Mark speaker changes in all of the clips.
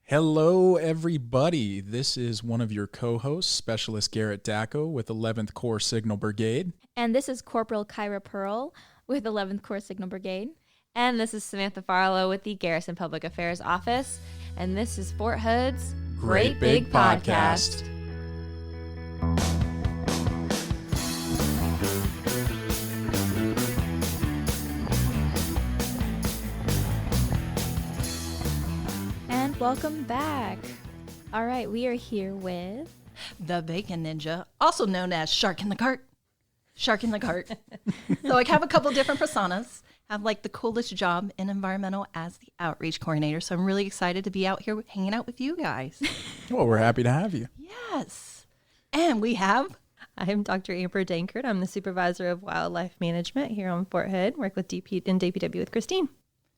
Speaker 1: Hello, everybody. This is one of your co-hosts, Specialist Garrett Dacko with 11th Corps Signal Brigade.
Speaker 2: And this is Corporal Kyra Pearl with 11th Corps Signal Brigade.
Speaker 3: And this is Samantha Farlow with the Garrison Public Affairs Office. And this is Fort Hood's
Speaker 1: Great Big Podcast.
Speaker 2: Welcome back. All right, we are here with
Speaker 4: the Bacon Ninja, also known as Shark in the Cart. Shark in the Cart. So I have a couple different personas. I have like the coolest job in environmental as the outreach coordinator. So I'm really excited to be out here hanging out with you guys.
Speaker 1: Well, we're happy to have you.
Speaker 4: Yes. And we have...
Speaker 3: I'm Dr. Amber Dankert. I'm the supervisor of Wildlife Management here on Fort Hood. Work with DPW with Christine.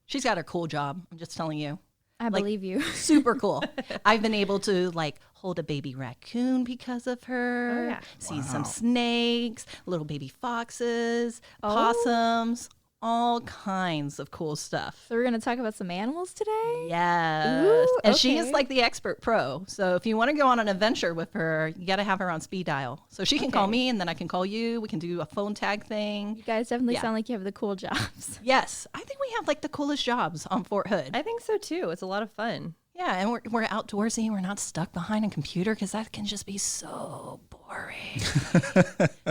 Speaker 4: She's got a cool job. I'm just telling you.
Speaker 2: I believe you.
Speaker 4: Super cool. I've been able to hold a baby raccoon because of her.
Speaker 3: Oh, yeah.
Speaker 4: See some snakes, little baby foxes, possums, all kinds of cool stuff.
Speaker 2: So we're going to talk about some animals today?
Speaker 4: Yes.
Speaker 2: Ooh,
Speaker 4: and she is like the expert pro. So if you want to go on an adventure with her, you got to have her on speed dial. So she can call me and then I can call you. We can do a phone tag thing.
Speaker 2: You guys definitely sound like you have the cool jobs.
Speaker 4: Yes. I think we have the coolest jobs on Fort Hood.
Speaker 3: I think so too. It's a lot of fun.
Speaker 4: Yeah, and we're outdoorsy. We're not stuck behind a computer because that can just be so boring.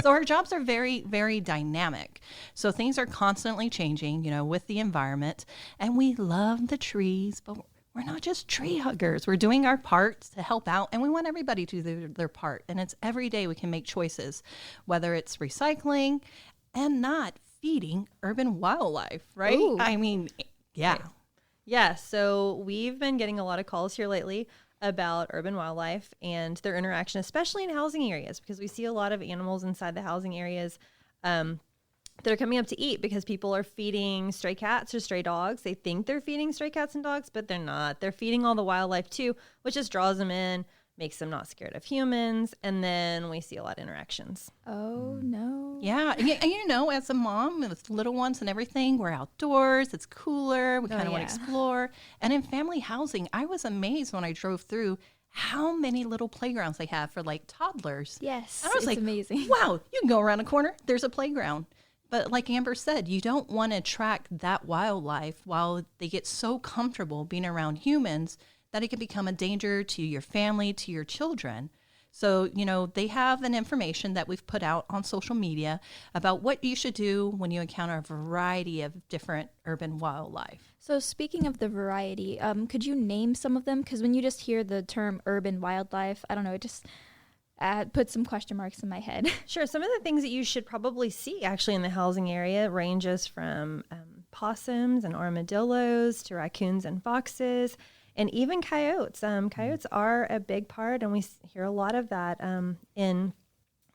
Speaker 4: So our jobs are very, very dynamic. So things are constantly changing, with the environment. And we love the trees, but we're not just tree huggers. We're doing our part to help out, and we want everybody to do their part. And it's every day we can make choices, whether it's recycling and not feeding urban wildlife, right?
Speaker 2: Ooh.
Speaker 4: I mean, yeah.
Speaker 3: Right. Yeah, so we've been getting a lot of calls here lately about urban wildlife and their interaction, especially in housing areas, because we see a lot of animals inside the housing areas that are coming up to eat because people are feeding stray cats or stray dogs. They think they're feeding stray cats and dogs, but they're not. They're feeding all the wildlife too, which just draws them in, makes them not scared of humans, and then we see a lot of interactions.
Speaker 2: Oh, no.
Speaker 4: Yeah, and as a mom with little ones and everything, we're outdoors, it's cooler, we kind of want to explore. And in family housing, I was amazed when I drove through how many little playgrounds they have for toddlers.
Speaker 2: Yes,
Speaker 4: and I was
Speaker 2: it's amazing.
Speaker 4: Wow, you can go around a corner, there's a playground. But like Amber said, you don't want to attract that wildlife while they get so comfortable being around humans that it can become a danger to your family, to your children. So, they have an information that we've put out on social media about what you should do when you encounter a variety of different urban wildlife.
Speaker 2: So speaking of the variety, could you name some of them? Because when you just hear the term urban wildlife, I don't know, it just puts some question marks in my head.
Speaker 3: Sure. Some of the things that you should probably see actually in the housing area ranges from possums and armadillos to raccoons and foxes. And even coyotes. Coyotes are a big part, and we hear a lot of that in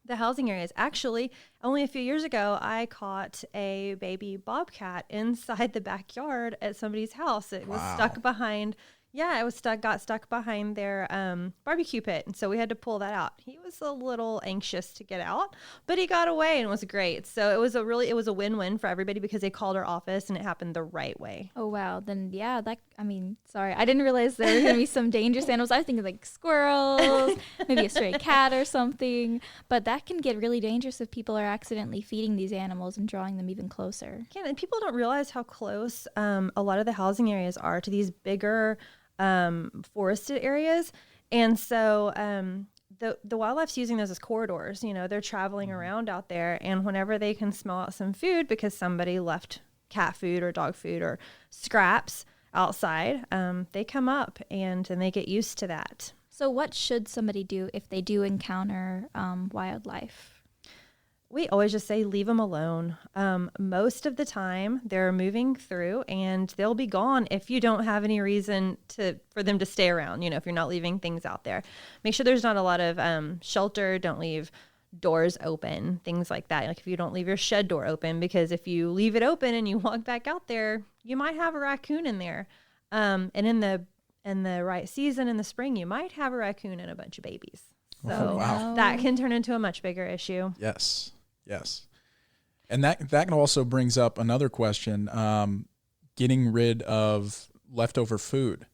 Speaker 3: the housing areas. Actually, only a few years ago, I caught a baby bobcat inside the backyard at somebody's house. It was stuck behind... Yeah, it was got stuck behind their barbecue pit, and so we had to pull that out. He was a little anxious to get out, but he got away and it was great. So it was a win-win for everybody because they called our office and it happened the right way.
Speaker 2: Oh, wow. Then, sorry. I didn't realize there were going to be some dangerous animals. I was thinking squirrels, maybe a stray cat or something. But that can get really dangerous if people are accidentally feeding these animals and drawing them even closer.
Speaker 3: Yeah, and people don't realize how close a lot of the housing areas are to these bigger forested areas. And so the wildlife's using those as corridors. They're traveling around out there, and whenever they can smell out some food because somebody left cat food or dog food or scraps outside, they come up and they get used to that.
Speaker 2: So what should somebody do if they do encounter wildlife?
Speaker 3: We always just say leave them alone. Most of the time they're moving through and they'll be gone if you don't have any reason for them to stay around, if you're not leaving things out there. Make sure there's not a lot of shelter. Don't leave doors open, things like that. Like if you don't leave your shed door open, because if you leave it open and you walk back out there, you might have a raccoon in there. And in the right season in the spring, you might have a raccoon and a bunch of babies. So that can turn into a much bigger issue.
Speaker 1: Yes. And that also brings up another question, getting rid of leftover food.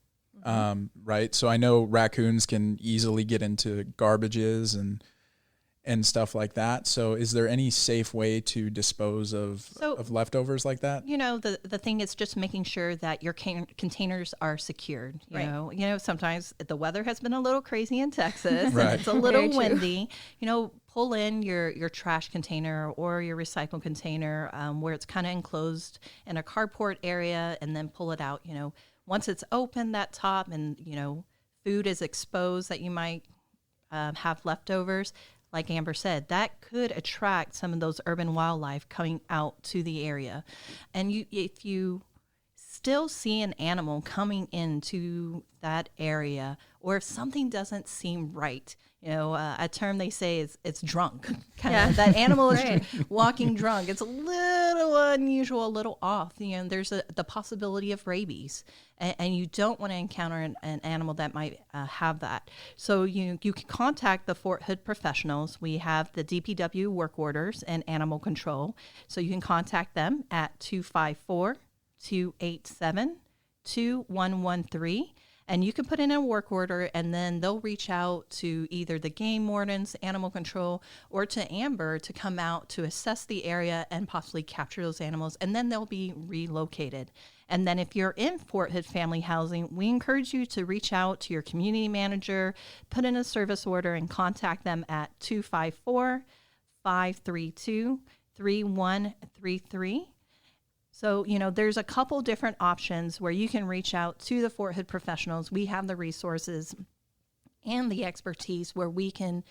Speaker 1: right? So I know raccoons can easily get into garbages and stuff like that. So is there any safe way to dispose of leftovers like that?
Speaker 4: The thing is just making sure that your containers are secured. You know, sometimes the weather has been a little crazy in Texas.
Speaker 1: Right.
Speaker 4: And it's a little windy. Pull in your trash container or your recycle container where it's kind of enclosed in a carport area, and then pull it out. Once it's open, that top, and food is exposed that you might have leftovers. Like Amber said, that could attract some of those urban wildlife coming out to the area. And if you still see an animal coming into that area, or if something doesn't seem right, a term they say is it's drunk. That animal is walking drunk. It's a little unusual, a little off. There's the possibility of rabies, and you don't want to encounter an animal that might have that. So you can contact the Fort Hood professionals. We have the DPW work orders and animal control. So you can contact them at 254-287-2113. And you can put in a work order, and then they'll reach out to either the game wardens, animal control, or to Amber to come out to assess the area and possibly capture those animals, and then they'll be relocated. And then if you're in Fort Hood Family Housing, we encourage you to reach out to your community manager, put in a service order, and contact them at 254-532-3133. So, there's a couple different options where you can reach out to the Fort Hood professionals. We have the resources and the expertise where we can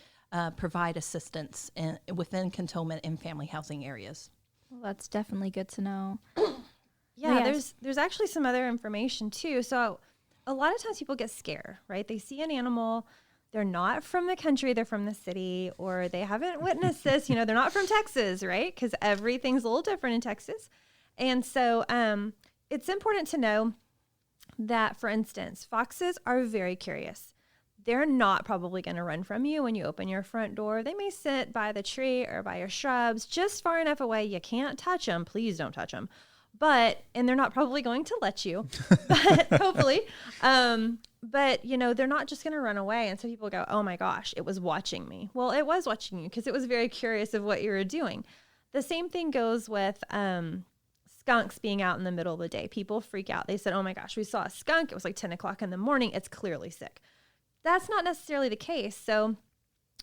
Speaker 4: provide assistance within cantonment and family housing areas.
Speaker 2: Well, that's definitely good to know.
Speaker 3: There's actually some other information too. So a lot of times people get scared, right? They see an animal, they're not from the country, they're from the city, or they haven't witnessed this, they're not from Texas, right? Because everything's a little different in Texas. And so it's important to know that, for instance, foxes are very curious. They're not probably going to run from you when you open your front door. They may sit by the tree or by your shrubs just far enough away. You can't touch them. Please don't touch them. And they're not probably going to let you, but hopefully. But, they're not just going to run away. And so people go, oh my gosh, it was watching me. Well, it was watching you because it was very curious of what you were doing. The same thing goes with skunks being out in the middle of the day. People freak out. They said, oh my gosh, we saw a skunk. It was like 10 o'clock in the morning. It's clearly sick. That's not necessarily the case. So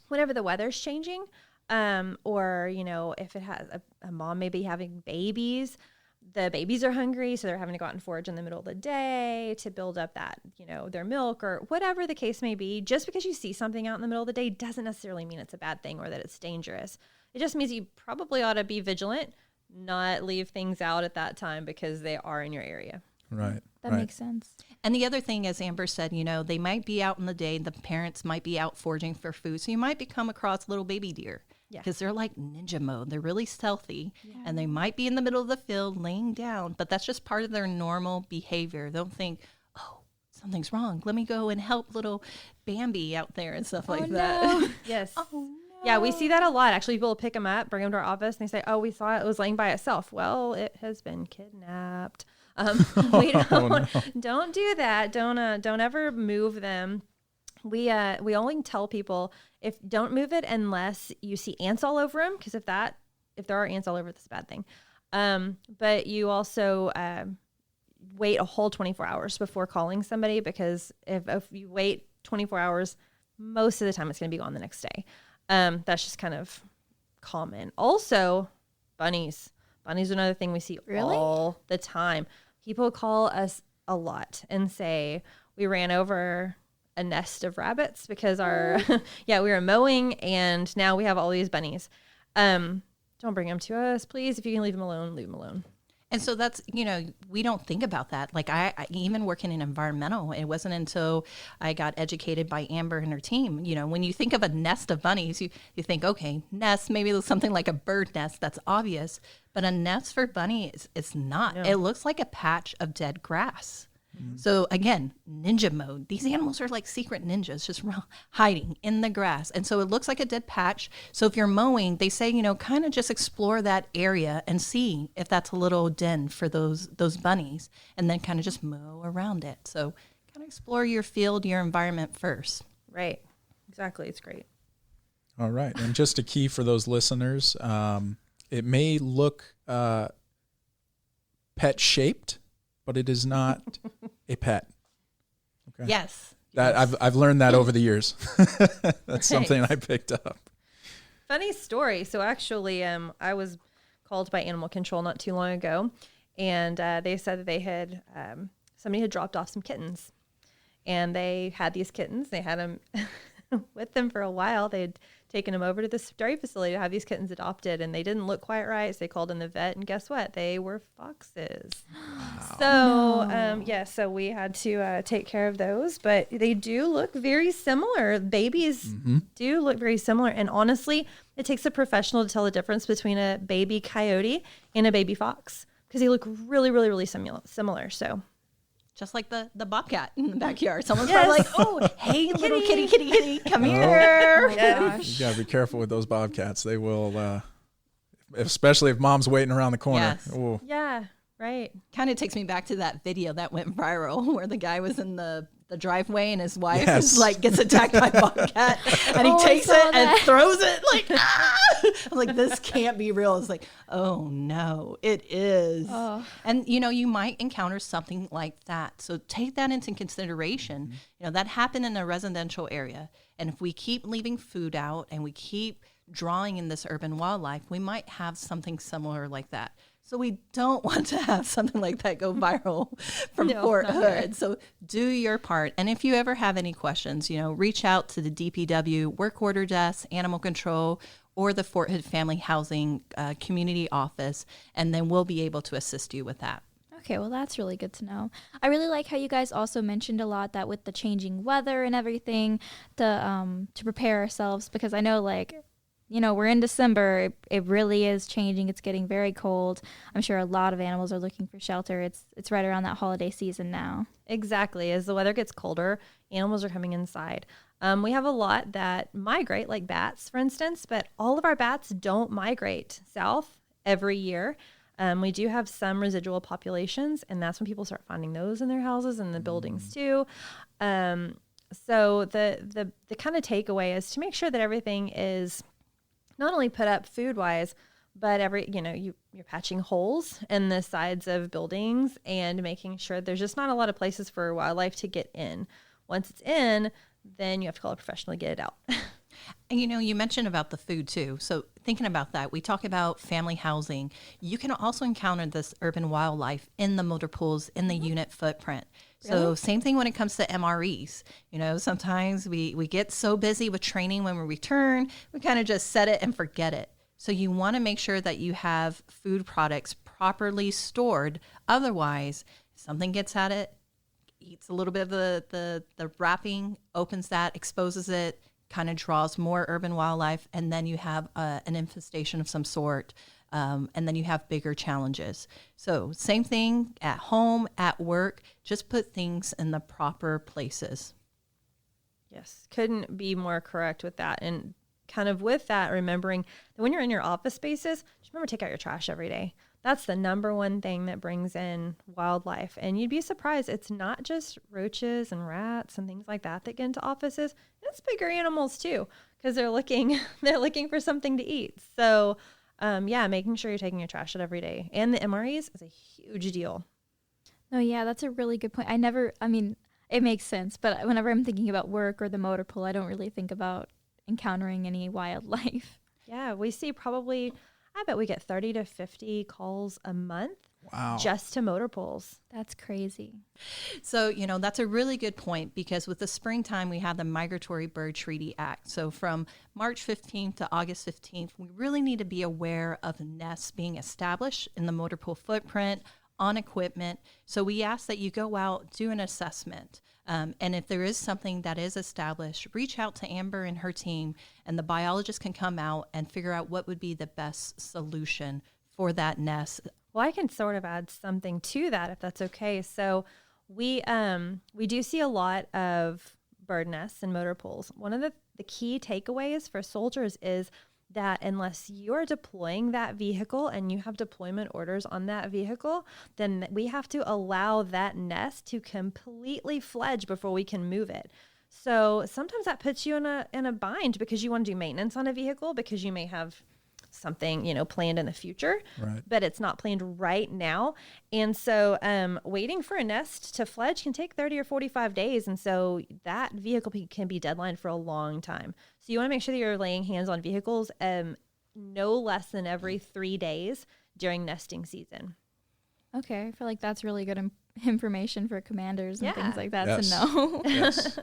Speaker 3: whenever the weather's changing, or, if it has a mom may be having babies, the babies are hungry, so they're having to go out and forage in the middle of the day to build up that, their milk, or whatever the case may be. Just because you see something out in the middle of the day doesn't necessarily mean it's a bad thing or that it's dangerous. It just means you probably ought to be vigilant, not leave things out at that time because they are in your area.
Speaker 1: Right.
Speaker 2: That makes sense.
Speaker 4: And the other thing, as Amber said, they might be out in the day, the parents might be out foraging for food. So you might come across little baby deer because they're like ninja mode. They're really stealthy and they might be in the middle of the field laying down, but that's just part of their normal behavior. They'll think, oh, something's wrong. Let me go and help little Bambi out there and stuff like that.
Speaker 3: Yes.
Speaker 4: Oh, no.
Speaker 3: Yeah, we see that a lot. Actually, people will pick them up, bring them to our office, and they say, oh, we saw it was laying by itself. Well, it has been kidnapped. We don't do that. Don't ever move them. We only tell people don't move it unless you see ants all over them, because if there are ants all over, that's a bad thing. But you also wait a whole 24 hours before calling somebody, because if you wait 24 hours, most of the time it's going to be gone the next day. That's just kind of common. Also, bunnies. Bunnies are another thing we see all the time. People call us a lot and say, we ran over a nest of rabbits because we were mowing and now we have all these bunnies. Don't bring them to us, please. If you can leave them alone, leave them alone.
Speaker 4: And so that's, we don't think about that. Like I even working in environmental, it wasn't until I got educated by Amber and her team. When you think of a nest of bunnies, you think, okay, nest, maybe it's something like a bird nest. That's obvious. But a nest for bunny, it's not. No. It looks like a patch of dead grass. Mm-hmm. So again, ninja mode. These animals are like secret ninjas, just hiding in the grass. And so it looks like a dead patch. So if you're mowing, they say, kind of just explore that area and see if that's a little den for those bunnies, and then kind of just mow around it. So kind to explore your field, your environment first.
Speaker 3: Right. Exactly. It's great.
Speaker 1: All right. And just a key for those listeners, it may look pet shaped, but it is not a pet. Okay.
Speaker 4: Yes.
Speaker 1: I've learned that over the years. That's something I picked up.
Speaker 3: Funny story. So actually, I was called by animal control not too long ago, and they said that they had somebody had dropped off some kittens, and they had these kittens. They had them with them for a while. They had taken them over to this dairy facility to have these kittens adopted, and they didn't look quite right. So they called in the vet, and guess what? They were foxes. Wow. So so we had to take care of those, but they do look very similar. Babies do look very similar, and honestly, it takes a professional to tell the difference between a baby coyote and a baby fox because they look really, really, really similar. So.
Speaker 4: Just like the bobcat in the backyard. Someone's probably like, oh, hey, little kitty, come here.
Speaker 2: Oh my gosh.
Speaker 1: You got to be careful with those bobcats. They will, especially if mom's waiting around the corner.
Speaker 4: Yes.
Speaker 1: Ooh.
Speaker 3: Yeah, right.
Speaker 4: Kind of takes me back to that video that went viral where the guy was in the driveway and his wife is like gets attacked by a bobcat and he takes it and throws it like, ah! I'm like, this can't be real. It's like, oh no, it is. Oh. And you might encounter something like that. So take that into consideration. That happened in a residential area. And if we keep leaving food out and we keep drawing in this urban wildlife, we might have something similar like that. So we don't want to have something like that go viral from Fort Hood. So do your part. And if you ever have any questions, reach out to the DPW work order desk, animal control, or the Fort Hood Family Housing Community Office, and then we'll be able to assist you with that.
Speaker 2: Okay, well, that's really good to know. I really like how you guys also mentioned a lot that with the changing weather and everything, to prepare ourselves, because I know we're in December. It really is changing. It's getting very cold. I'm sure a lot of animals are looking for shelter. It's right around that holiday season now.
Speaker 3: Exactly. As the weather gets colder, animals are coming inside. We have a lot that migrate, like bats, for instance, but all of our bats don't migrate south every year. We do have some residual populations, and that's when people start finding those in their houses and the buildings too. So the kind of takeaway is to make sure that everything is not only put up food-wise, but you're patching holes in the sides of buildings and making sure there's just not a lot of places for wildlife to get in. Once it's in, then you have to call a professional to get it out.
Speaker 4: And you mentioned about the food too. So thinking about that, we talk about family housing. You can also encounter this urban wildlife in the motor pools, in the unit footprint. Really? So same thing when it comes to MREs. Sometimes we get so busy with training when we return, we kind of just set it and forget it. So you want to make sure that you have food products properly stored. Otherwise, if something gets at it, eats a little bit of the wrapping, opens that, exposes it, kind of draws more urban wildlife, and then you have an infestation of some sort, and then you have bigger challenges. So same thing at home, at work, just put things in the proper places.
Speaker 3: Yes, couldn't be more correct with that. And kind of with that, remembering that when you're in your office spaces, just remember to take out your trash every day. That's the number one thing that brings in wildlife. And you'd be surprised, it's not just roaches and rats and things like that get into offices. It's bigger animals too, because they're looking for something to eat. So making sure you're taking your trash out every day. And the MREs is a huge deal.
Speaker 2: Oh yeah, that's a really good point. It makes sense, but whenever I'm thinking about work or the motor pool, I don't really think about encountering any wildlife.
Speaker 3: Yeah, we see I bet we get 30 to 50 calls a month.
Speaker 1: Wow.
Speaker 3: Just to motor pools.
Speaker 2: That's crazy.
Speaker 4: So, that's a really good point, because with the springtime, we have the Migratory Bird Treaty Act. So from March 15th to August 15th, we really need to be aware of nests being established in the motor pool footprint, on equipment. So we ask that you go out, do an assessment. And if there is something that is established, reach out to Amber and her team, and the biologist can come out and figure out what would be the best solution for that nest.
Speaker 3: Well, I can sort of add something to that if that's okay. So we do see a lot of bird nests and motor pools. One of the key takeaways for soldiers is that unless you're deploying that vehicle and you have deployment orders on that vehicle, then we have to allow that nest to completely fledge before we can move it. So sometimes that puts you in a bind because you want to do maintenance on a vehicle because you may have something, planned in the future,
Speaker 1: right,
Speaker 3: but it's not planned right now. And so waiting for a nest to fledge can take 30 or 45 days. And so that vehicle can be deadline for a long time. So you want to make sure that you're laying hands on vehicles no less than every 3 days during nesting season.
Speaker 2: Okay, I feel like that's really good information for commanders and things like that
Speaker 1: yes.
Speaker 2: to know.
Speaker 1: Yes.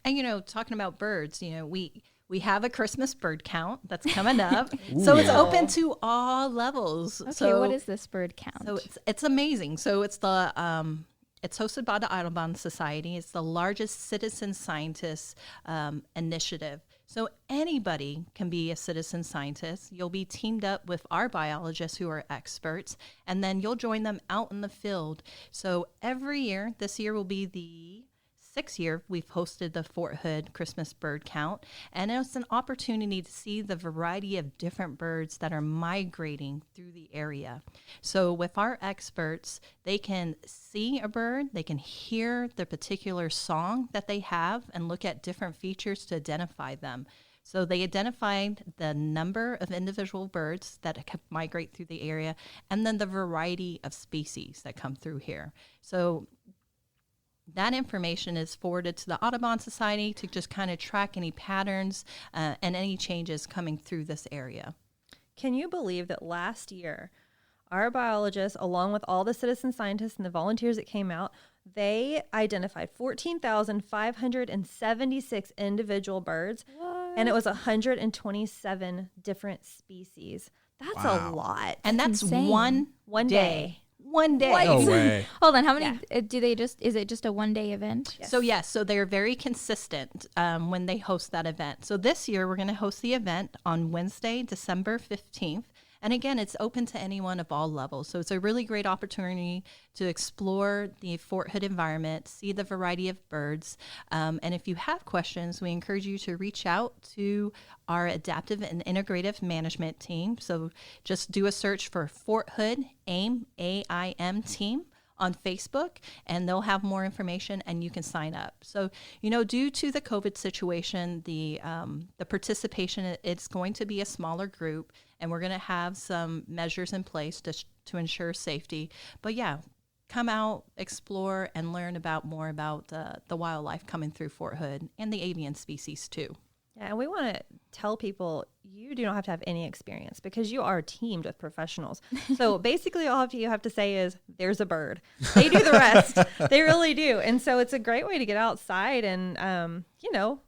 Speaker 4: And, talking about birds, we have a Christmas bird count that's coming up.
Speaker 1: Ooh,
Speaker 4: so it's open to all levels.
Speaker 2: Okay,
Speaker 4: so,
Speaker 2: what is this bird count?
Speaker 4: So it's amazing. So it's it's hosted by the Audubon Society. It's the largest citizen scientist initiative. So anybody can be a citizen scientist. You'll be teamed up with our biologists who are experts, and then you'll join them out in the field. So every year, this year will be the 6th year we've hosted the Fort Hood Christmas bird count, and it's an opportunity to see the variety of different birds that are migrating through the area. So with our experts, they can see a bird, they can hear the particular song that they have and look at different features to identify them. So they identified the number of individual birds that migrate through the area and then the variety of species that come through here. So that information is forwarded to the Audubon Society to just kind of track any patterns and any changes coming through this area.
Speaker 3: Can you believe that last year, our biologists, along with all the citizen scientists and the volunteers that came out, they identified 14,576 individual birds, and it was 127 different species. That's a lot.
Speaker 4: And that's
Speaker 2: insane.
Speaker 4: one day. One day.
Speaker 1: No way.
Speaker 2: Hold on, how many is it just a one-day event?
Speaker 3: Yes.
Speaker 4: So they're very consistent when they host that event. So this year we're going to host the event on Wednesday, December 15th. And again, it's open to anyone of all levels. So it's a really great opportunity to explore the Fort Hood environment, see the variety of birds. And if you have questions, we encourage you to reach out to our adaptive and integrative management team. So just do a search for Fort Hood AIM, AIM team on Facebook, and they'll have more information and you can sign up. So, due to the COVID situation, the participation, it's going to be a smaller group, and we're going to have some measures in place to ensure safety. But yeah, come out, explore, and learn more about the wildlife coming through Fort Hood and the avian species too.
Speaker 3: Yeah, and we want to tell people you do not have to have any experience because you are teamed with professionals. So basically all you have to say is, there's a bird. They do the rest. They really do. And so it's a great way to get outside and,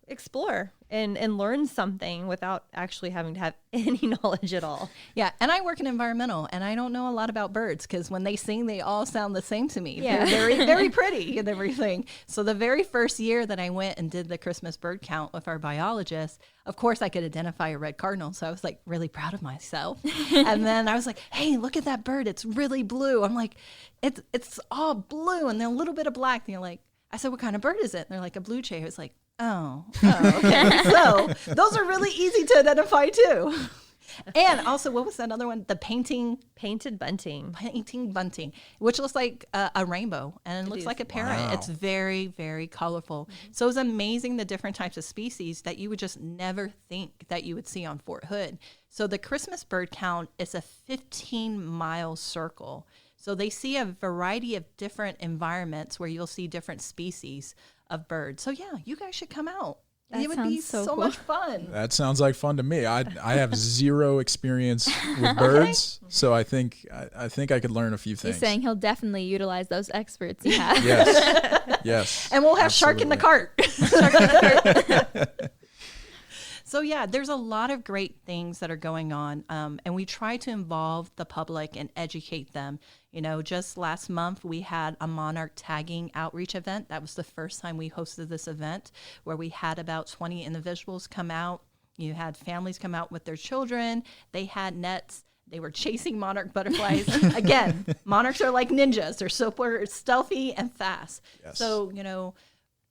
Speaker 3: explore and learn something without actually having to have any knowledge at all.
Speaker 4: Yeah, and I work in environmental, and I don't know a lot about birds because when they sing, they all sound the same to me.
Speaker 2: Yeah.
Speaker 4: They're very, very pretty and everything. So the very first year that I went and did the Christmas bird count with our biologist, of course I could identify a red cardinal, so I was like really proud of myself. And then I was like, hey, look at that bird. It's really blue. I'm like, it's all blue and then a little bit of black. And you're like, I said, what kind of bird is it? And they're like, a blue jay. I was like, oh, okay. So those are really easy to identify too. And also, what was that other one? The
Speaker 3: Painted bunting.
Speaker 4: Painting bunting, which looks like a rainbow and it looks like a parrot.
Speaker 1: Wow.
Speaker 4: It's very, very colorful. Mm-hmm. So it's amazing the different types of species that you would just never think that you would see on Fort Hood. So the Christmas bird count is a 15-mile circle. So they see a variety of different environments where you'll see different species of birds. So yeah, you guys should come out. It would be so
Speaker 2: cool.
Speaker 4: much fun.
Speaker 1: That sounds like fun to me. I have zero experience with birds, so I think I could learn a few things.
Speaker 2: He's saying he'll definitely utilize those experts he has.
Speaker 1: Yes, yes.
Speaker 4: And we'll have
Speaker 1: absolutely.
Speaker 4: Shark in the cart. So yeah, there's a lot of great things that are going on, and we try to involve the public and educate them. Just last month we had a monarch tagging outreach event. That was the first time we hosted this event, where we had about 20 individuals come out. You had families come out with their children. They had nets. They were chasing monarch butterflies. Again, monarchs are like ninjas. They're super stealthy and fast.
Speaker 1: Yes.
Speaker 4: So,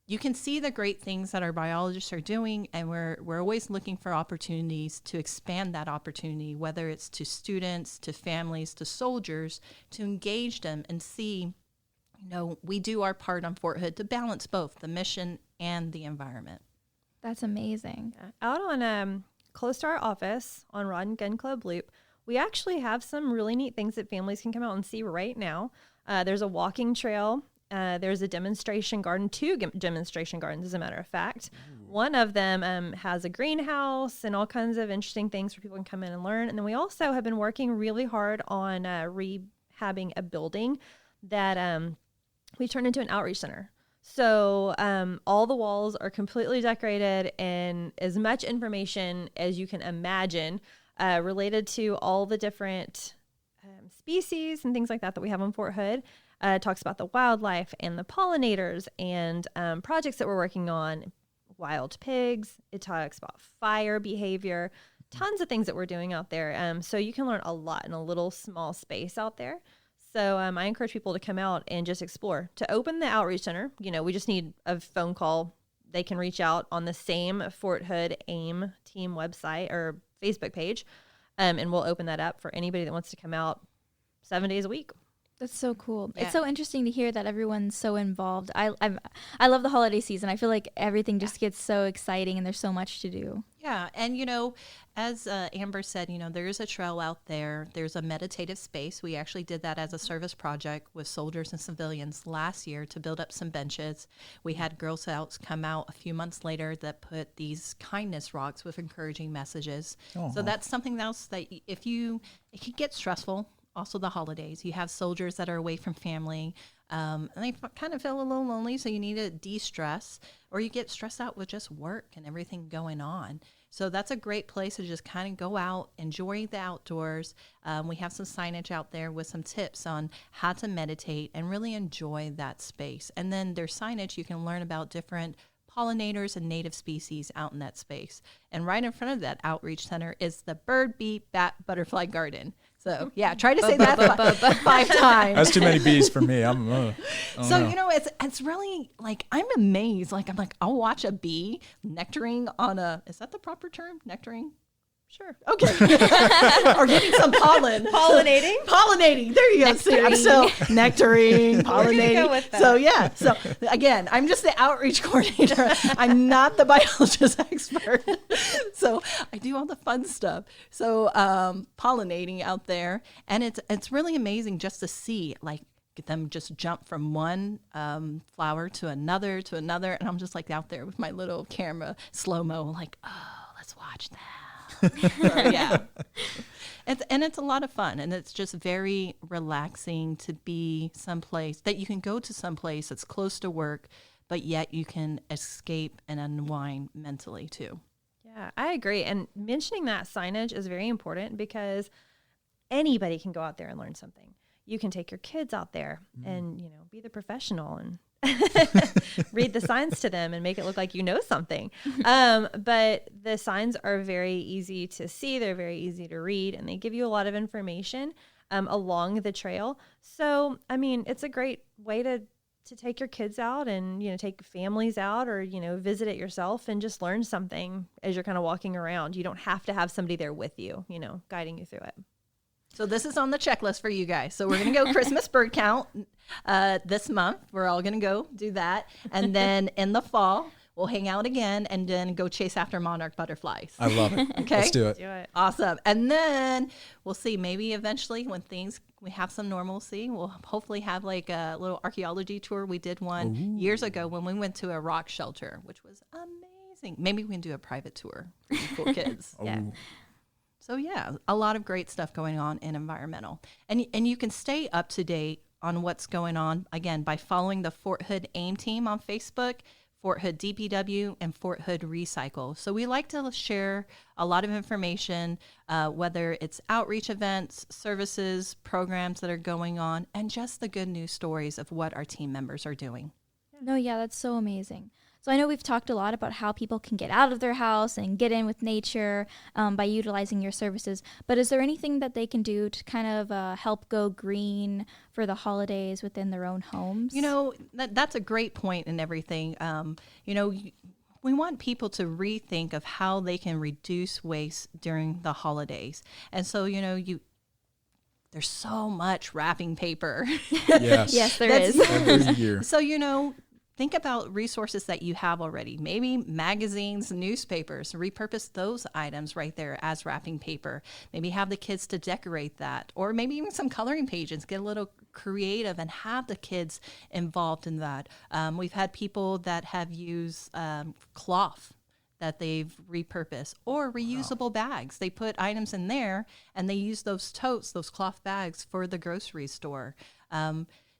Speaker 4: you can see the great things that our biologists are doing, and we're always looking for opportunities to expand that opportunity, whether it's to students, to families, to soldiers, to engage them and see, we do our part on Fort Hood to balance both the mission and the environment.
Speaker 2: That's amazing.
Speaker 3: Yeah. Out on close to our office on Rod and Gun Club Loop, we actually have some really neat things that families can come out and see right now. There's a walking trail. There's a demonstration garden, 2 demonstration gardens, as a matter of fact. Ooh. One of them has a greenhouse and all kinds of interesting things where people can come in and learn. And then we also have been working really hard on rehabbing a building that we turned into an outreach center. So all the walls are completely decorated and as much information as you can imagine related to all the different species and things like that we have on Fort Hood. It talks about the wildlife and the pollinators and projects that we're working on, wild pigs. It talks about fire behavior, tons of things that we're doing out there. So you can learn a lot in a little small space out there. So I encourage people to come out and just explore. To open the outreach center, we just need a phone call. They can reach out on the same Fort Hood AIM team website or Facebook page, and we'll open that up for anybody that wants to come out 7 days a week.
Speaker 2: That's so cool.
Speaker 4: Yeah.
Speaker 2: It's so interesting to hear that everyone's so involved. I love the holiday season. I feel like everything just gets so exciting and there's so much to do.
Speaker 4: Yeah. And, as Amber said, there is a trail out there. There's a meditative space. We actually did that as a service project with soldiers and civilians last year to build up some benches. We had Girl Scouts come out a few months later that put these kindness rocks with encouraging messages. Aww. So that's something else that it can get stressful. Also the holidays. You have soldiers that are away from family, and they kind of feel a little lonely, so you need to de-stress, or you get stressed out with just work and everything going on. So that's a great place to just kind of go out, enjoy the outdoors. We have some signage out there with some tips on how to meditate and really enjoy that space. And then there's signage you can learn about different pollinators and native species out in that space. And right in front of that outreach center is the bird, bee, bat, butterfly garden. So yeah, try to say that 5 times.
Speaker 1: That's too many bees for me.
Speaker 4: It's really like, I'm amazed. I'm like, I'll watch a bee nectaring on is that the proper term? Nectaring? Sure. Okay. Or getting some pollen. Pollinating. There you go. See, I'm still nectaring, pollinating. Go with that. So yeah. So again, I'm just the outreach coordinator. I'm not the biologist expert. So I do all the fun stuff. So pollinating out there, and it's really amazing just to see get them just jump from one flower to another, and I'm just out there with my little camera slow-mo, let's watch that. So, yeah. It's a lot of fun, and it's just very relaxing to be someplace that you can go to someplace that's close to work, but yet you can escape and unwind mentally too.
Speaker 3: Yeah, I agree. And mentioning that signage is very important because anybody can go out there and learn something. You can take your kids out there and, be the professional and read the signs to them and make it look like you know something. But the signs are very easy to see. They're very easy to read, and they give you a lot of information along the trail. So, it's a great way to take your kids out and, take families out or, visit it yourself and just learn something as you're kind of walking around. You don't have to have somebody there with you, guiding you through it.
Speaker 4: So this is on the checklist for you guys. So we're going to go Christmas bird count this month. We're all going to go do that. And then in the fall, we'll hang out again and then go chase after monarch butterflies.
Speaker 1: I love it.
Speaker 4: Okay.
Speaker 1: Let's do it.
Speaker 4: Awesome. And then we'll see, maybe eventually when we have some normalcy, we'll hopefully have a little archaeology tour. We did one years ago when we went to a rock shelter, which was amazing. Maybe we can do a private tour for you cool kids.
Speaker 3: Yeah.
Speaker 4: So yeah, a lot of great stuff going on in environmental. And you can stay up to date on what's going on, again, by following the Fort Hood AIM team on Facebook, Fort Hood DPW, and Fort Hood Recycle. So we like to share a lot of information, whether it's outreach events, services, programs that are going on, and just the good news stories of what our team members are doing.
Speaker 2: No, yeah, that's so amazing. So I know we've talked a lot about how people can get out of their house and get in with nature by utilizing your services. But is there anything that they can do to kind of help go green for the holidays within their own homes?
Speaker 4: You know, that's a great point and everything. You know, we want people to rethink of how they can reduce waste during the holidays. And so, you know, there's so much wrapping paper.
Speaker 1: Yes,
Speaker 2: yes, there is.
Speaker 1: Every year.
Speaker 4: So, you know, think about resources that you have already. Maybe magazines, newspapers, repurpose those items right there as wrapping paper. Maybe have the kids to decorate that, or maybe even some coloring pages. Get a little creative and have the kids involved in that. We've had people that have used cloth that they've repurposed, or reusable bags. They put items in there and they use those totes, those cloth bags for the grocery store.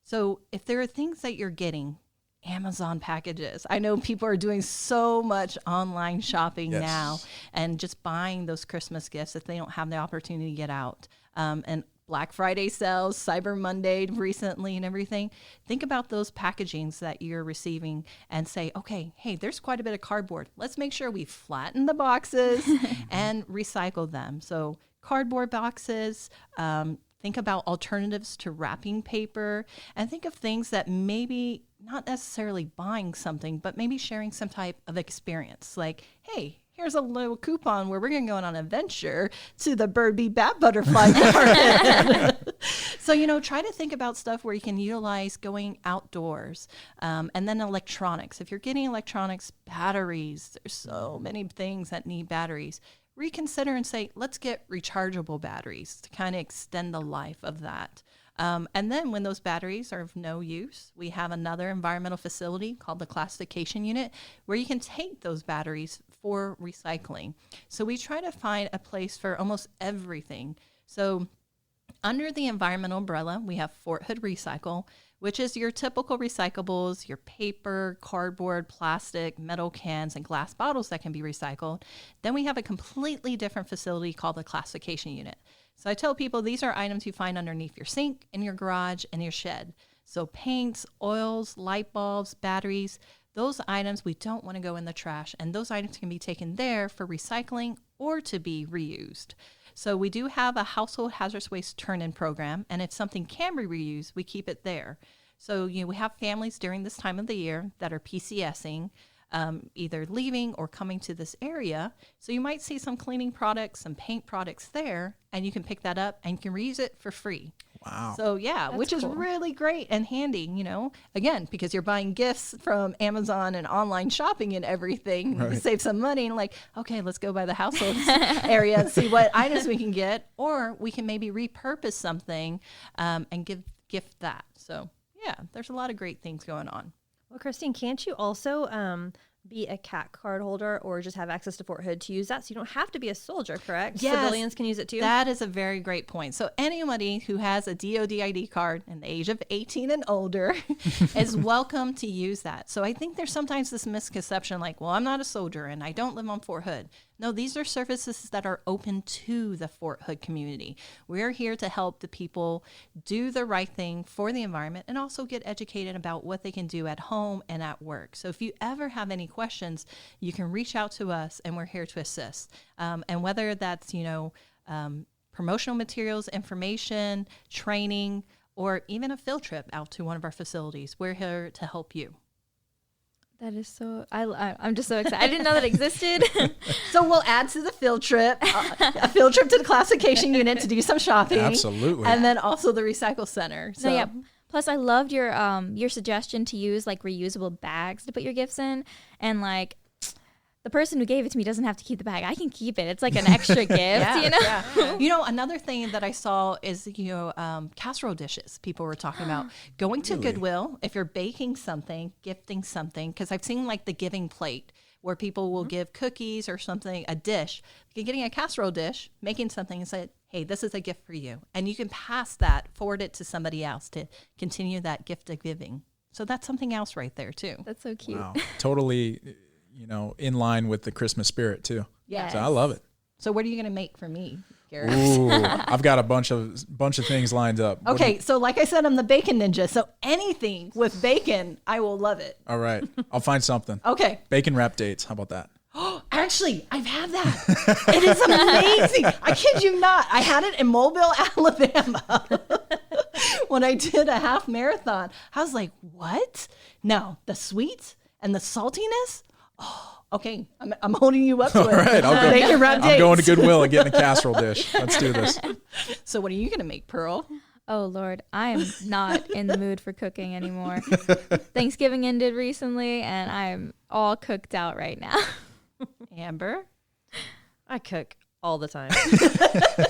Speaker 4: So if there are things that you're getting, Amazon packages. I know people are doing so much online shopping now and just buying those Christmas gifts if they don't have the opportunity to get out. And Black Friday sales, Cyber Monday recently and everything. Think about those packagings that you're receiving and say, okay, hey, there's quite a bit of cardboard. Let's make sure we flatten the boxes and recycle them. So cardboard boxes, think about alternatives to wrapping paper, and think of things that maybe not necessarily buying something, but maybe sharing some type of experience. Like, hey, here's a little coupon where we're going to go on an adventure to the Bird Bee Bat Butterfly Market. So, you know, try to think about stuff where you can utilize going outdoors. And then electronics. If you're getting electronics, batteries, there's so many things that need batteries. Reconsider and say, let's get rechargeable batteries to kind of extend the life of that. And then when those batteries are of no use, we have another environmental facility called the classification unit where you can take those batteries for recycling. So we try to find a place for almost everything. So under the environmental umbrella, we have Fort Hood Recycle, which is your typical recyclables, your paper, cardboard, plastic, metal cans, and glass bottles that can be recycled. Then we have a completely different facility called the classification unit. So I tell people these are items you find underneath your sink, in your garage, and your shed. So paints, oils, light bulbs, batteries, those items we don't want to go in the trash, and those items can be taken there for recycling or to be reused. So we do have a household hazardous waste turn-in program, and if something can be reused, we keep it there. So, you know, we have families during this time of the year that are PCSing, either leaving or coming to this area. So you might see some cleaning products, some paint products there, and you can pick that up and you can reuse it for free.
Speaker 1: Wow.
Speaker 4: So yeah,
Speaker 2: That's
Speaker 4: which
Speaker 2: cool.
Speaker 4: is really great and handy, you know, again, because you're buying gifts from Amazon and online shopping and everything,
Speaker 1: Right.
Speaker 4: You save some money and like, okay, let's go by the household area and see what items we can get, or we can maybe repurpose something and gift that. So yeah, there's a lot of great things going on.
Speaker 3: Well, Christine, can't you also be a CAT card holder or just have access to Fort Hood to use that? So you don't have to be a soldier, correct?
Speaker 4: Yes,
Speaker 3: Civilians can use it too?
Speaker 4: That is a very great point. So anybody who has a DoD ID card in the age of 18 and older is welcome to use that. So I think there's sometimes this misconception like, well, I'm not a soldier and I don't live on Fort Hood. No, these are services that are open to the Fort Hood community. We're here to help the people do the right thing for the environment and also get educated about what they can do at home and at work. So if you ever have any questions, you can reach out to us and we're here to assist. And whether that's, promotional materials, information, training, or even a field trip out to one of our facilities, we're here to help you.
Speaker 2: That is so, I'm just so excited. I didn't know that existed.
Speaker 4: So we'll add to the field trip, a field trip to the classification unit to do some shopping.
Speaker 1: Absolutely.
Speaker 4: And then also the recycle center. So
Speaker 2: No, yeah. Plus, I loved your suggestion to use like reusable bags to put your gifts in, and like the person who gave it to me doesn't have to keep the bag. I can keep it. It's like an extra gift,
Speaker 4: Yeah. Another thing that I saw is, casserole dishes. People were talking about going to Goodwill, if you're baking something, gifting something, because I've seen like the giving plate where people will give cookies or something, a dish. You're getting a casserole dish, making something and say, hey, this is a gift for you. And you can pass that, forward it to somebody else to continue that gift of giving. So that's something else right there too.
Speaker 2: That's so cute.
Speaker 1: Wow. Totally, in line with the Christmas spirit too.
Speaker 4: Yeah.
Speaker 1: So I love it.
Speaker 4: So what are you going to make for me? Garrett.
Speaker 1: Ooh, I've got a bunch of things lined up.
Speaker 4: Okay, so like I said, I'm the bacon ninja. So anything with bacon, I will love it.
Speaker 1: All right, I'll find something.
Speaker 4: Okay.
Speaker 1: Bacon wrap dates. How about that?
Speaker 4: Actually, I've had that. It is amazing. I kid you not. I had it in Mobile, Alabama. When I did a half marathon, I was like, what? No, the sweet and the saltiness. Oh, okay. I'm holding you up to it.
Speaker 1: All right, I'll go.
Speaker 4: Bacon wrap dates.
Speaker 1: I'm going to Goodwill and getting a casserole dish. Let's do this.
Speaker 4: So what are you going to make, Pearl?
Speaker 2: Oh, Lord, I'm not in the mood for cooking anymore. Thanksgiving ended recently, and I'm all cooked out right now.
Speaker 4: Amber?
Speaker 3: I cook all the time.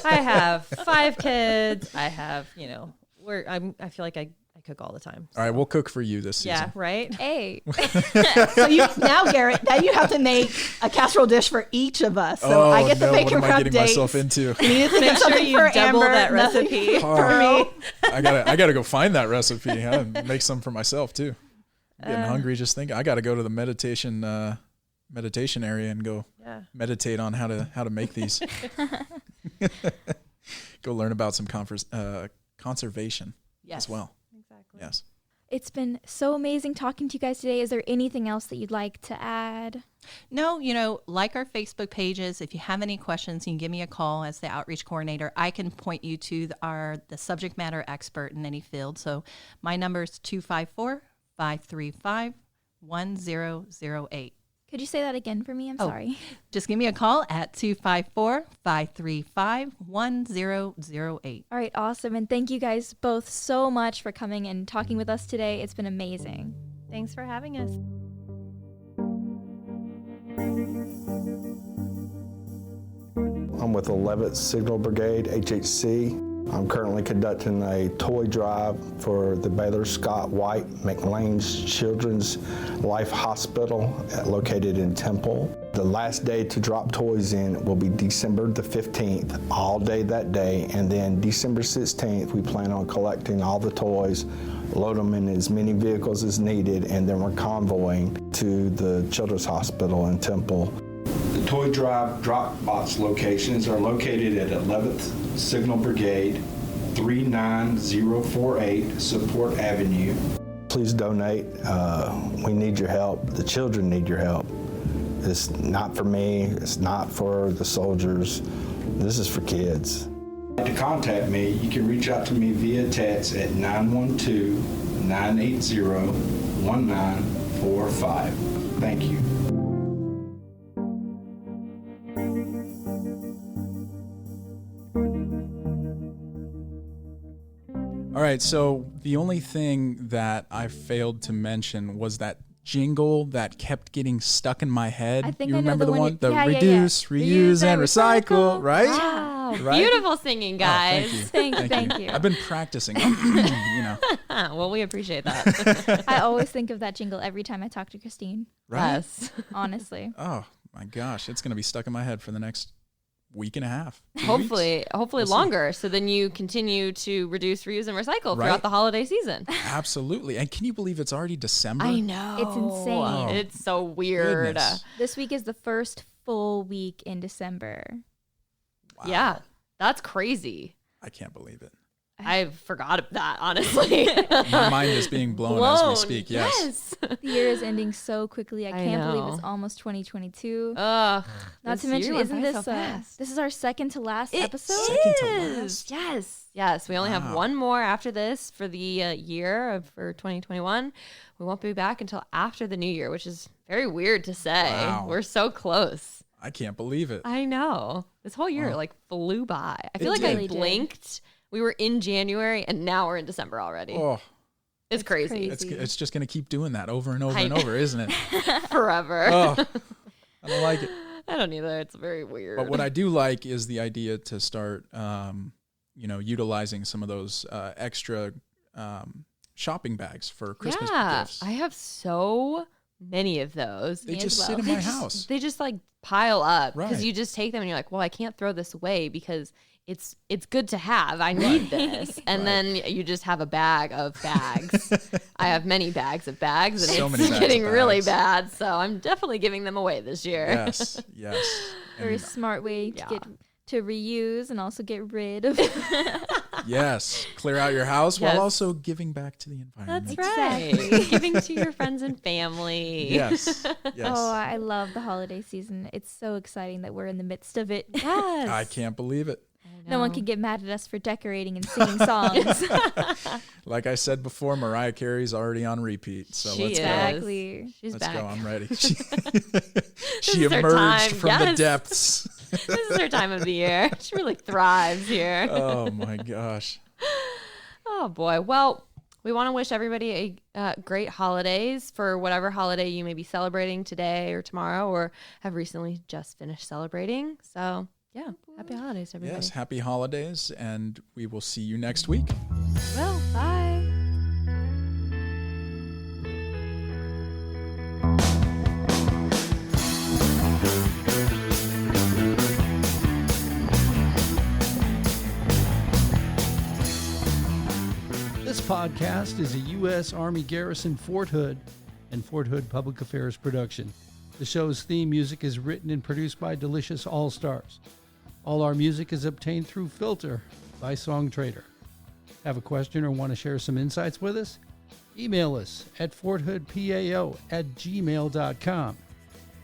Speaker 3: I have 5 kids. I have, I feel like I cook all the time.
Speaker 1: All right, we'll cook for you this season.
Speaker 3: Yeah, right?
Speaker 2: Hey.
Speaker 4: So now, Garrett, now you have to make a casserole dish for each of us. So I get the bacon
Speaker 1: what am I
Speaker 4: wrap
Speaker 1: getting
Speaker 4: dates.
Speaker 1: myself into?
Speaker 4: You need to
Speaker 3: Make
Speaker 4: get
Speaker 3: sure
Speaker 4: something
Speaker 3: you
Speaker 4: for
Speaker 3: double
Speaker 4: Amber,
Speaker 3: that
Speaker 4: nothing
Speaker 3: recipe.
Speaker 4: for me.
Speaker 1: I gotta go find that recipe. Huh? Make some for myself too. I'm getting hungry just thinking. I gotta go to the meditation area and go meditate on how to make these. Go learn about some conservation as well.
Speaker 3: Exactly.
Speaker 1: Yes.
Speaker 2: It's been so amazing talking to you guys today. Is there anything else that you'd like to add?
Speaker 4: No, like our Facebook pages, if you have any questions, you can give me a call as the outreach coordinator. I can point you to the subject matter expert in any field. So my number is 254-535-1008.
Speaker 2: Could you say that again for me? I'm sorry.
Speaker 4: Just give me a call at 254-535-1008.
Speaker 2: All right, awesome. And thank you guys both so much for coming and talking with us today. It's been amazing.
Speaker 3: Thanks for having us.
Speaker 5: I'm with 11th Signal Brigade, HHC. I'm currently conducting a toy drive for the Baylor Scott White McLean's Children's Life Hospital located in Temple. The last day to drop toys in will be December the 15th, all day that day, and then December 16th we plan on collecting all the toys, load them in as many vehicles as needed, and then we're convoying to the Children's Hospital in Temple. The toy drive drop box locations are located at 11th Signal Brigade, 39048 Support Avenue. Please donate. We need your help. The children need your help. It's not for me. It's not for the soldiers. This is for kids. To contact me, you can reach out to me via text at 912-980-1945. Thank you.
Speaker 1: All right, so the only thing that I failed to mention was that jingle that kept getting stuck in my head.
Speaker 2: I think
Speaker 1: you
Speaker 2: I know
Speaker 1: remember
Speaker 2: the
Speaker 1: the
Speaker 2: one
Speaker 1: one? The
Speaker 2: yeah,
Speaker 1: reduce, reuse, and recycle, right?
Speaker 2: Wow.
Speaker 1: Right?
Speaker 6: Beautiful singing, guys.
Speaker 2: Thank you.
Speaker 1: I've been practicing.
Speaker 6: Well, we appreciate that.
Speaker 2: I always think of that jingle every time I talk to Christine,
Speaker 1: Right?
Speaker 6: Yes.
Speaker 2: honestly.
Speaker 1: Oh my gosh, it's gonna be stuck in my head for the next week and a half. 2
Speaker 6: Hopefully
Speaker 1: weeks. We'll see.
Speaker 6: longer. So then you continue to reduce, reuse, and recycle
Speaker 1: Right.
Speaker 6: throughout the holiday season.
Speaker 1: Absolutely. And can you believe it's already December?
Speaker 6: I know.
Speaker 2: It's insane.
Speaker 1: Oh,
Speaker 6: It's so weird.
Speaker 1: goodness.
Speaker 2: This week is the first full week in December.
Speaker 1: Wow.
Speaker 6: Yeah. That's crazy.
Speaker 1: I can't believe it.
Speaker 6: I forgot that, honestly.
Speaker 1: My mind is being blown as we speak. Yes.
Speaker 2: The year is ending so quickly. I can't believe
Speaker 6: know.
Speaker 2: it's almost 2022.
Speaker 6: Ugh.
Speaker 2: Not to mention, isn't this this is our second to last episode?
Speaker 1: Second to last.
Speaker 6: Yes. Yes. We only have
Speaker 1: Wow.
Speaker 6: one more after this for the year for 2021. We won't be back until after the new year, which is very weird to say.
Speaker 1: Wow.
Speaker 6: We're so close.
Speaker 1: I can't believe it.
Speaker 6: I know. This whole year flew by. I feel
Speaker 1: It
Speaker 6: like I
Speaker 2: did.
Speaker 6: blinked. We were in January and now we're in December already.
Speaker 1: Oh,
Speaker 6: It's crazy.
Speaker 1: it's just going to keep doing that over and over
Speaker 6: I
Speaker 1: and
Speaker 6: know.
Speaker 1: over, isn't it?
Speaker 6: Forever.
Speaker 1: Oh, I don't like it.
Speaker 6: I don't either. It's very weird.
Speaker 1: But what I do like is the idea to start, utilizing some of those extra shopping bags for Christmas gifts.
Speaker 6: I have so many of those.
Speaker 1: They
Speaker 2: Me
Speaker 1: just
Speaker 2: as
Speaker 1: sit
Speaker 2: well.
Speaker 1: in my house.
Speaker 6: They just like pile up because
Speaker 1: Right.
Speaker 6: you just take them and you're like, well, I can't throw this away because it's good to have. I need this. And
Speaker 1: Right.
Speaker 6: then you just have a bag of bags. I have many bags of bags and
Speaker 1: So
Speaker 6: it's
Speaker 1: many bags of
Speaker 6: getting really
Speaker 1: bags.
Speaker 6: bad. So I'm definitely giving them away this year.
Speaker 1: Yes, yes.
Speaker 2: Very
Speaker 1: And
Speaker 2: smart way to
Speaker 6: Yeah.
Speaker 2: get to reuse and also get rid of.
Speaker 1: Yes, clear out your house
Speaker 6: Yes.
Speaker 1: while also giving back to the environment.
Speaker 6: That's right. Giving to your friends and family.
Speaker 1: Yes, yes.
Speaker 2: Oh, I love the holiday season. It's so exciting that we're in the midst of it.
Speaker 6: Yes.
Speaker 1: I can't believe it.
Speaker 2: No one can get mad at us for decorating and singing songs.
Speaker 1: Like I said before, Mariah Carey's already on repeat. So
Speaker 6: She
Speaker 1: let's
Speaker 6: is.
Speaker 1: go.
Speaker 2: Exactly.
Speaker 6: She's
Speaker 1: Let's
Speaker 6: back.
Speaker 1: go. I'm ready.
Speaker 6: is
Speaker 1: She
Speaker 6: her
Speaker 1: emerged
Speaker 6: time.
Speaker 1: from the
Speaker 6: Yes.
Speaker 1: depths.
Speaker 6: This is her time of the year. She really thrives here.
Speaker 1: Oh my gosh.
Speaker 6: Oh boy. Well, we want to wish everybody a great holidays for whatever holiday you may be celebrating today or tomorrow or have recently just finished celebrating. So yeah, happy holidays, everybody.
Speaker 1: Yes, happy holidays, and we will see you next week.
Speaker 6: Well, bye.
Speaker 7: This podcast is a U.S. Army Garrison Fort Hood and Fort Hood Public Affairs production. The show's theme music is written and produced by Delicious Allstars. All our music is obtained through Filter by Songtrader. Have a question or want to share some insights with us? Email us at forthoodpao@gmail.com.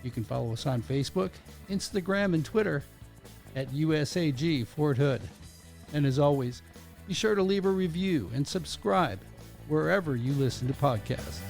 Speaker 7: You can follow us on Facebook, Instagram, and Twitter at USAG Fort Hood. And as always, be sure to leave a review and subscribe wherever you listen to podcasts.